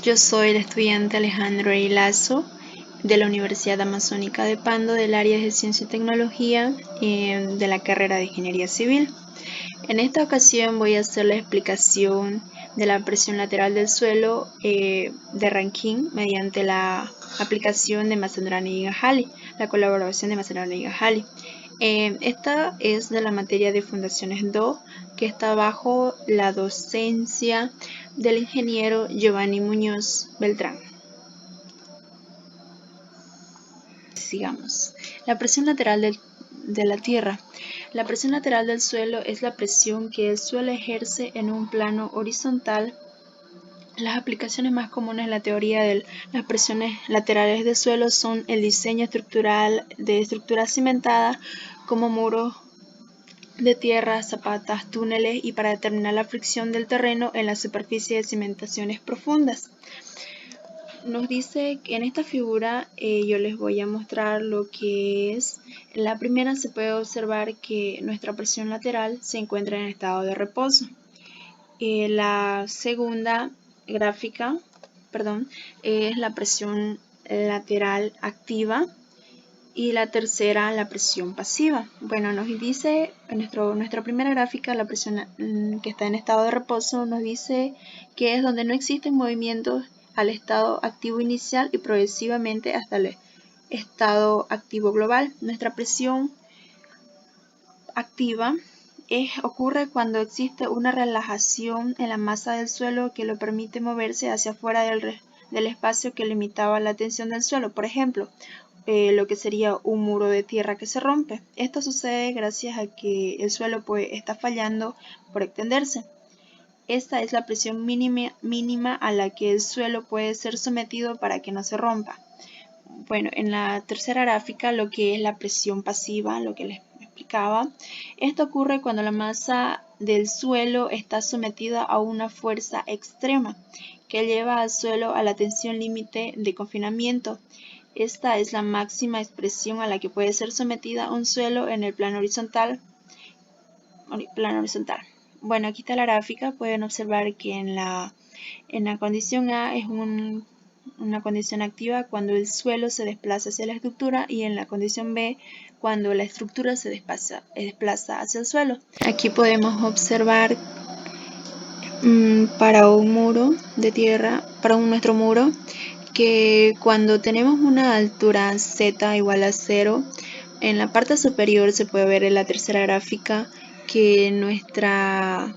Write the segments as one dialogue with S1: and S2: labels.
S1: Yo soy el estudiante Alejandro E. Lazo de la Universidad Amazónica de Pando del área de Ciencia y Tecnología de la carrera de Ingeniería Civil. En esta ocasión voy a hacer la explicación de la presión lateral del suelo de Rankine mediante la aplicación de Mazandrani y Gajali, la colaboración de Mazandrani y Gajali. Esta es de la materia de Fundaciones 2, que está bajo la docencia del ingeniero Giovanni Muñoz Beltrán. Sigamos. La presión lateral de la Tierra. La presión lateral del suelo es la presión que el suelo ejerce en un plano horizontal. Las aplicaciones más comunes en la teoría de las presiones laterales del suelo son el diseño estructural de estructuras cimentadas como muros de tierra, zapatas, túneles y para determinar la fricción del terreno en la superficie de cimentaciones profundas. Nos dice que en esta figura yo les voy a mostrar lo que es. En la primera se puede observar que nuestra presión lateral se encuentra en estado de reposo. La segunda gráfica, es la presión lateral activa y la tercera la presión pasiva. Bueno, nos dice en nuestra primera gráfica, la presión que está en estado de reposo, nos dice que es donde no existen movimientos al estado activo inicial y progresivamente hasta el estado activo global. Nuestra presión activa ocurre cuando existe una relajación en la masa del suelo que lo permite moverse hacia afuera del espacio que limitaba la tensión del suelo. Por ejemplo, lo que sería un muro de tierra que se rompe. Esto sucede gracias a que el suelo está fallando por extenderse. Esta es la presión mínima a la que el suelo puede ser sometido para que no se rompa. Bueno, en la tercera gráfica lo que es la presión pasiva, lo que les explicaba. Esto ocurre cuando la masa del suelo está sometida a una fuerza extrema que lleva al suelo a la tensión límite de confinamiento. Esta es la máxima expresión a la que puede ser sometida un suelo en el plano horizontal. Bueno, aquí está la gráfica. Pueden observar que en la condición A es una condición activa cuando el suelo se desplaza hacia la estructura y en la condición B cuando la estructura se desplaza hacia el suelo. Aquí podemos observar para un muro de tierra, para nuestro muro, que cuando tenemos una altura z igual a 0, en la parte superior se puede ver en la tercera gráfica que nuestra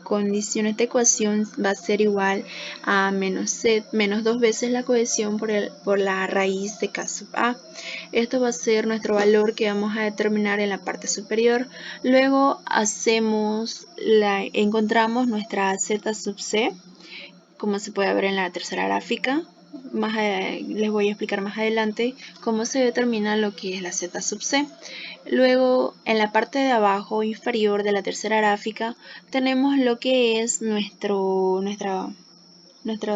S1: condición, esta ecuación va a ser igual a menos 2 veces la cohesión por la raíz de K sub A. Esto va a ser nuestro valor que vamos a determinar en la parte superior. Luego encontramos nuestra Z sub C, como se puede ver en la tercera gráfica. Les voy a explicar más adelante cómo se determina lo que es la Z sub C. Luego, en la parte de abajo inferior de la tercera gráfica, tenemos lo que es nuestras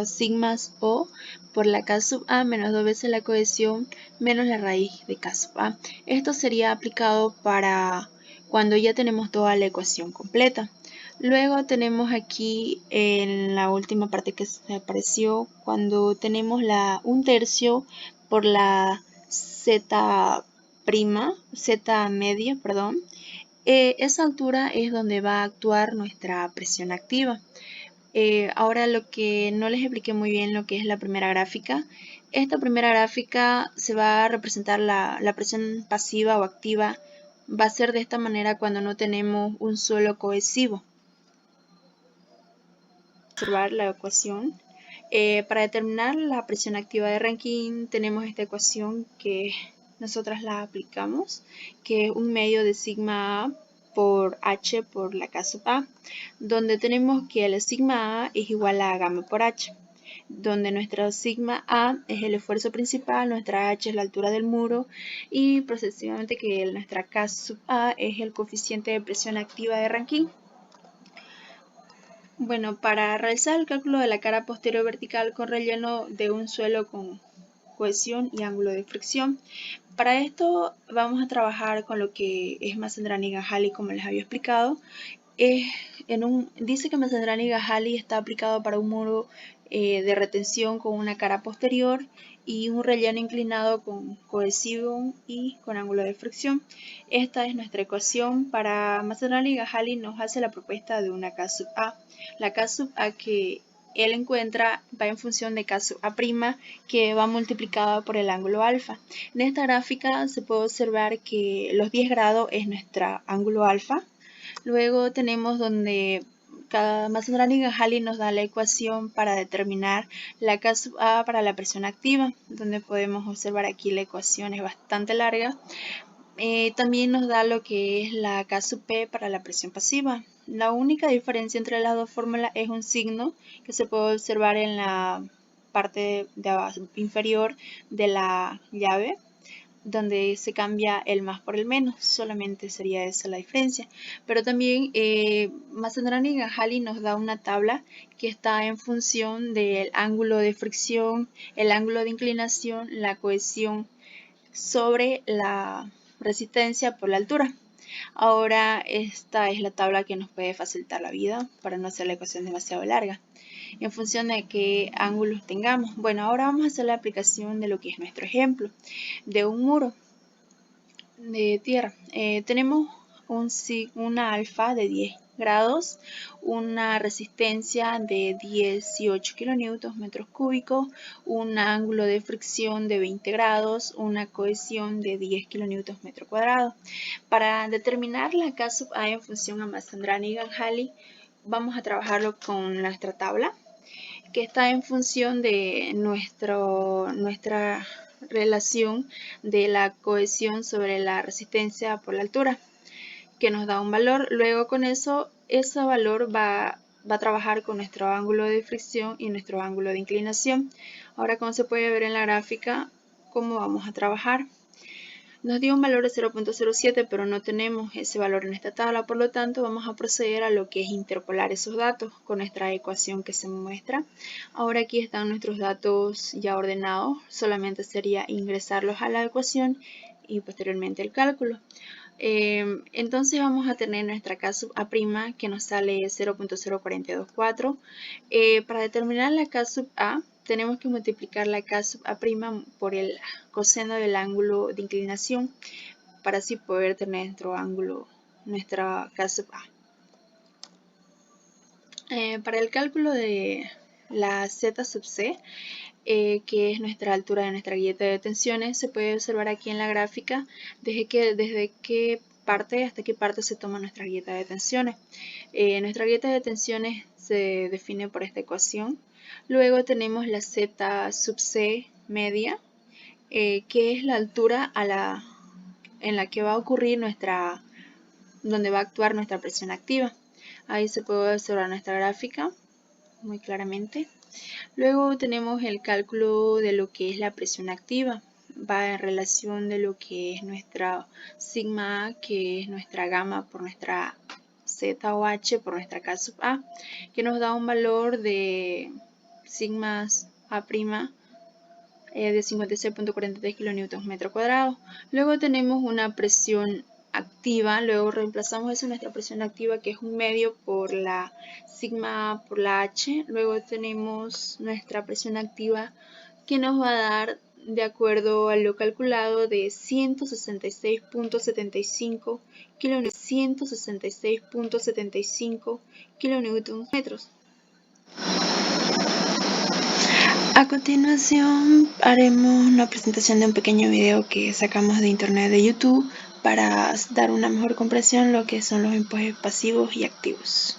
S1: sigmas O por la K sub A menos 2 veces la cohesión menos la raíz de K sub A. Esto sería aplicado para cuando ya tenemos toda la ecuación completa. Luego tenemos aquí en la última parte que se apareció, cuando tenemos un tercio por la Z media, esa altura es donde va a actuar nuestra presión activa. Ahora lo que no les expliqué muy bien lo que es la primera gráfica. Esta primera gráfica se va a representar la presión pasiva o activa. Va a ser de esta manera cuando no tenemos un suelo cohesivo. Observar la ecuación. Para determinar la presión activa de Rankine tenemos esta ecuación que nosotras la aplicamos, que es un medio de sigma A por H por la K sub A, donde tenemos que el sigma A es igual a gamma por H, donde nuestra sigma A es el esfuerzo principal, nuestra H es la altura del muro y procesivamente que nuestra K sub A es el coeficiente de presión activa de Rankine. Bueno, para realizar el cálculo de la cara posterior vertical con relleno de un suelo con cohesión y ángulo de fricción. Para esto vamos a trabajar con lo que es Mazandrani y Gajali, como les había explicado. Dice que Mazandrani y Gajali está aplicado para un muro de retención con una cara posterior y un relleno inclinado con cohesivo y con ángulo de fricción. Esta es nuestra ecuación. Para Mazzandani y Gajali nos hace la propuesta de una K sub A. La K sub A que él encuentra va en función de K sub A', que va multiplicada por el ángulo alfa. En esta gráfica se puede observar que los 10 grados es nuestro ángulo alfa. Luego tenemos donde Mazzandani y Gajali nos da la ecuación para determinar la K sub A para la presión activa, donde podemos observar aquí la ecuación es bastante larga. También nos da lo que es la K sub P para la presión pasiva. La única diferencia entre las dos fórmulas es un signo que se puede observar en la parte de abajo, inferior de la llave, donde se cambia el más por el menos. Solamente sería esa la diferencia. Pero también Mazzandani y Gajali nos da una tabla que está en función del ángulo de fricción, el ángulo de inclinación, la cohesión sobre la resistencia por la altura. Ahora esta es la tabla que nos puede facilitar la vida para no hacer la ecuación demasiado larga en función de qué ángulos tengamos. Bueno, ahora vamos a hacer la aplicación de lo que es nuestro ejemplo de un muro de tierra. Tenemos una alfa de 10 grados, una resistencia de 18 kilonewtons metros cúbicos, un ángulo de fricción de 20 grados, una cohesión de 10 kilonewtons metro cuadrado. Para determinar la K sub A en función a Mazzandani y Gajali, vamos a trabajarlo con nuestra tabla, que está en función de nuestra relación de la cohesión sobre la resistencia por la altura, que nos da un valor. Luego con eso, ese valor va a trabajar con nuestro ángulo de fricción y nuestro ángulo de inclinación. Ahora, como se puede ver en la gráfica, cómo vamos a trabajar. Nos dio un valor de 0.07, pero no tenemos ese valor en esta tabla, por lo tanto vamos a proceder a lo que es interpolar esos datos con nuestra ecuación que se muestra. Ahora aquí están nuestros datos ya ordenados, solamente sería ingresarlos a la ecuación y posteriormente el cálculo. Entonces vamos a tener nuestra K sub A' que nos sale 0.0424. Para determinar la K sub A tenemos que multiplicar la K sub A' por el coseno del ángulo de inclinación para así poder tener nuestro ángulo, nuestra K sub A. Para el cálculo de la Z sub C, que es nuestra altura de nuestra grieta de tensiones, se puede observar aquí en la gráfica desde qué parte hasta qué parte se toma nuestra grieta de tensiones. Nuestra grieta de tensiones se define por esta ecuación. Luego tenemos la Z sub C media, que es la altura en la que va a ocurrir donde va a actuar nuestra presión activa. Ahí se puede observar nuestra gráfica muy claramente. Luego tenemos el cálculo de lo que es la presión activa. Va en relación de lo que es nuestra sigma A, que es nuestra gamma por nuestra Z o H por nuestra K sub A, que nos da un valor de sigma A' de 56.43 kilonewtons metro cuadrado. Luego tenemos una presión activa, luego reemplazamos eso en nuestra presión activa, que es un medio por la sigma A por la H. Luego tenemos nuestra presión activa, que nos va a dar, de acuerdo a lo calculado, de 166.75 kilonewtons metros. A continuación haremos una presentación de un pequeño video que sacamos de internet de YouTube para dar una mejor comprensión de lo que son los empujes pasivos y activos.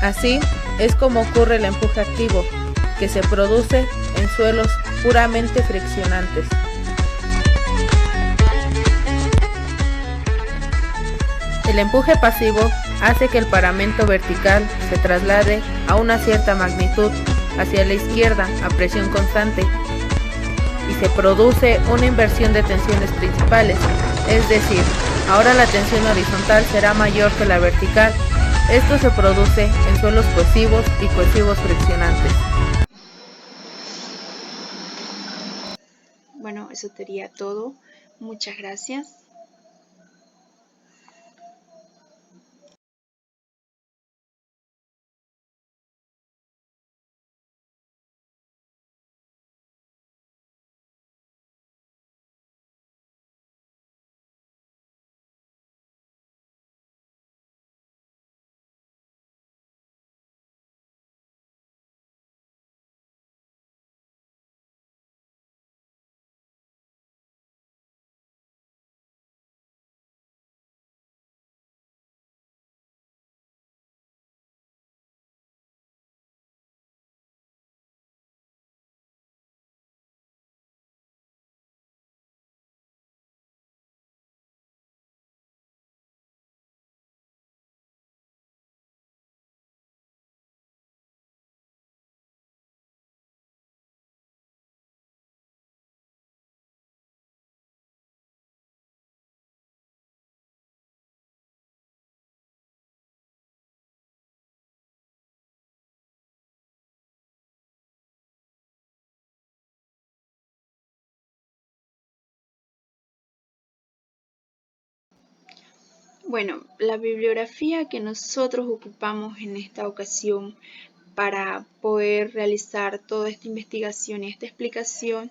S2: Así es como ocurre el empuje activo, que se produce en suelos puramente friccionantes. El empuje pasivo hace que el paramento vertical se traslade a una cierta magnitud hacia la izquierda a presión constante y se produce una inversión de tensiones principales, es decir, ahora la tensión horizontal será mayor que la vertical. Esto se produce en suelos cohesivos y cohesivos friccionantes.
S1: Bueno, eso sería todo. Muchas gracias. Bueno, la bibliografía que nosotros ocupamos en esta ocasión para poder realizar toda esta investigación y esta explicación